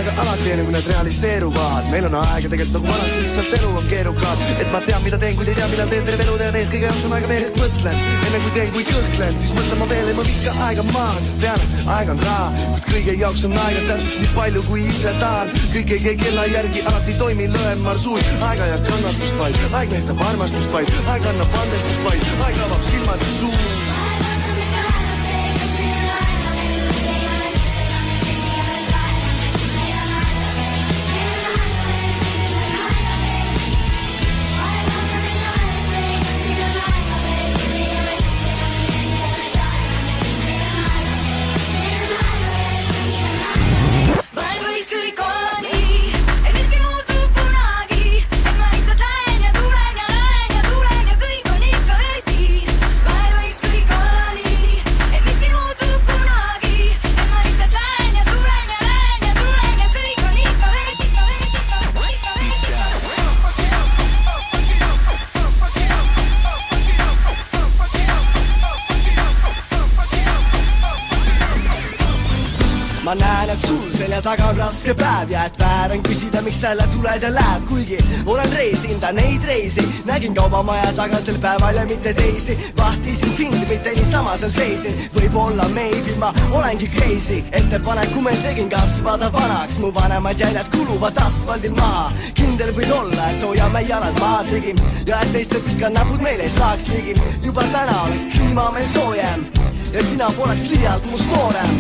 aega alati enne kui need realiseeruvad. Meil on aega tegelikult nagu vanasti, lihtsalt elu on keerukad. Et ma tean mida teen, kuid ei tea millal teen terve elu teen ees. Kõige jaoks on aega veel, et mõtlen. Enne kui teen, kui kõhklen, siis mõtlen ma veel, et ma viska aega maha. Sest tean, et aeg on raha, kuid kõige jaoks on aega täpselt nii palju kui ise tahan. Kõik ei käi kella järgi, alati toimi lõen marsuul. Aeg ajab kannatust vaid, aeg näitab armastust vaid, aeg annab andestust vaid, aeg avab silmad ja suu. Ma näen, et sul selja taga on raske päev ja et väär on küsida, miks jälle tuled ja lähed. Kuigi olen reisinud neid reisi, nägin kaubamaja taga sel päeval ja mitte teisi. Vahtisin sind, mitte niisama seal seisin. Võib-olla maybe ma olengi crazy. Ettepaneku meil tegin kasvada vanaks. Mu vanemad jäljed kuluvad asfaldil maha. Kindel võid olla, et hoiame jalad maha tegin ja et teiste pikad näpud meil ei saaks ligi. Juba täna oleks kliima meil soojem ja sina poleks liialt must noorem.